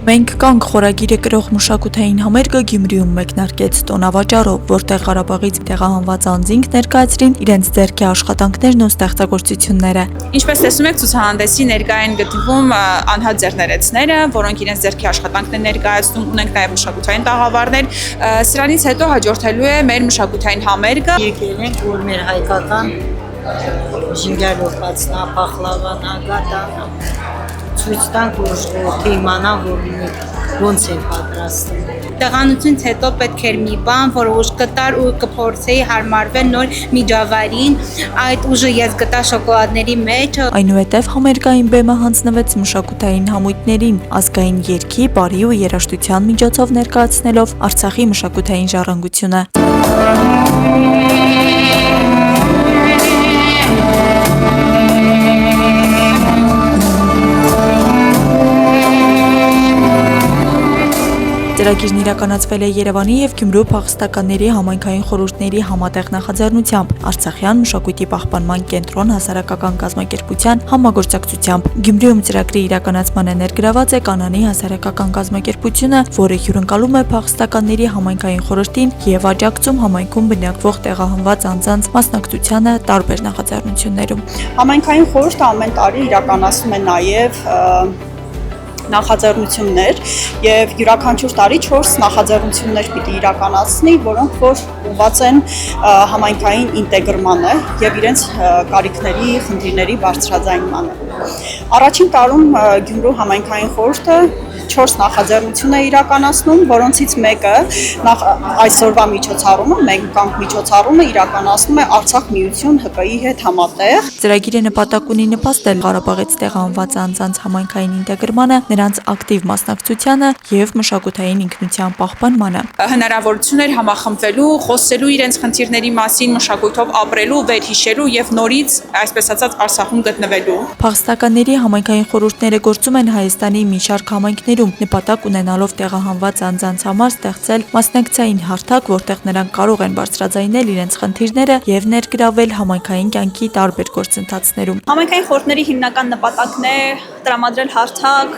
Մենք կանք խորագիրը կրող մշակութային համերգը Գյումրիում մեկնարկեց տոնավաճառով, որտեղ Ղարաբաղից տեղահանված անձինք ներկայացրին իրենց ձեռքի աշխատանքներն ու ստեղծագործությունները։ Ինչպես տեսնում եք, ցուցահանդեսի ներկա են գտնվում անհատ ձեռներեցները, որոնք իրենց ձեռքի աշխատանքն են ներկայացնում, ունենք նաև մշակութային տաղավարներ։ Սրանից հետո հաջորդելու է մեր մշակութային համերգը։ Եկել ենք, որ մեր հայկական ժինգալոկացնա, փախլավանա, գատանա ցույց տանք, որ իմանան, որ ոնց են պատրաստում։ Տեղանությունից հետո պետք էր մի բան, որ ուժ կտար ու կփորձեի հարմարվել նոր միջավայրին, այդ ուժը ես գտա շոկոլադների մեջ։ Այնուհետև համերգային բեմը հանձնվեց մշակութային համույթներին, ազգային երգի, բարի ու երաժշտության միջոցով ներկայացնելով Արցախի մշակութային ժառանգությունը։ Ծրագիրն իրականացվել է Երևանի և Գյումրու փախստականների համայնքային խորհուրդների համատեղ նախաձեռնությամբ, Արցախյան մշակույթի պահպանման կենտրոն հասարակական կազմակերպության համագործակցությամբ։ Գյումրիում ծրագրի իրականացմանը ներգրաված է Կանանի հասարակական կազմակերպությունը, որը հյուրընկալում է փախստականների համայնքային խորհրդին և աջակցում համայնքում բնակվող տեղահանված անձանց մասնակցությանը տարբեր նախաձեռնություններում։ Համայնքային խորհուրդը ամեն տարի իրականացնում է նաև նախաձեռնություններ եւ յուրաքանչյուր տարի 4 նախաձեռնություններ պիտի իրականացնի, որոնք որ ուղղված են համայնքային ինտեգրմանը եւ իրենց կարիքների, խնդիրների բարձրաձայնմանը։ Առաջին տարում Գյումրու համայնքային խորհուրդը 4 նախաձեռնություն է իրականացնում, որոնցից մեկը այսօրվա միջոցառումը, մենք կանք միջոցառումը իրականացնում է Արցախ միություն ՀԿ-ի հետ համատեղ։ Ծրագիրը նպատակ ունի նպաստել Ղարաբաղից տեղահանված անձանց համայնքային ինտեգրմանը, նրանց ակտիվ մասնակցությանը եւ մշակութային ինքնության պահպանմանը։ Հնարավորություն էր համախմբվելու, խոսելու իրենց խնդիրների մասին, մշակույթով ապրելու, վերհիշելու եւ նորից, այսպես ասած, Արցախում գտնվելու։ Փախստականների համայնքային խորհուրդները գործում են Հայաստանի մի շարք համայնքներում, նպատակ ունենալով տեղահանված անձանց համար ստեղծել մասնակցային հարթակ, որտեղ նրանք կարող են բարձրաձայնել իրենց խնդիրները եւ ներգրավել համայնքային կյանքի տարբեր գործընթացներում։ Համայնքային խորհուրդների հիմնական նպատակն է տրամադրել հարթակ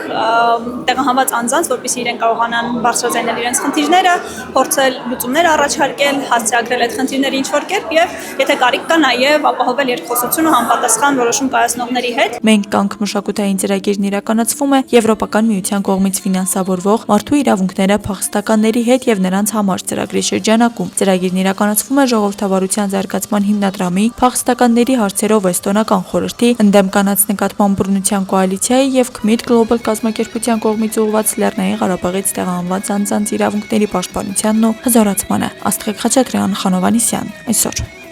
տեղահանված անձանց, որպեսզի իրենք կարողանան բարձրաձայնել իրենց խնդիրները, փորձել լուծումներ առաջարկել, հասցեագրել այդ խնդիրները ինչ-որ կերպ եւ եթե կարիք կա նաեւ ապահովել երկխոսություն ու համապատասխան որոշում կայացնողների հետ։ Մենք կանք մշակութային ծրագիրն իրականացվում է Եվրոպական միության կողմից ֆինանսավորվող Մարդու իրավունքները փախստականների հետ եւ նրանց համար ծրագրի շրջանակում։ Ծրագիրն իրականացվում է Ժողովրդավարության զարգացման հիմնադրամի, Փախստականների հարցերով էստոնական խորհրդի, Ընդդեմ կանանց նկատմամբ բռնության կոալիցիայի եւ Քմիդ Գլոբալ կազմակերպության կողմից ուղղված Լեռնային Ղարաբաղից տեղահանված անձանց իրավունքների պաշտպանությանն ու հզորացմանը։ Աստղիկ Խաչատրյան, Խանովանիսյան, այսօր։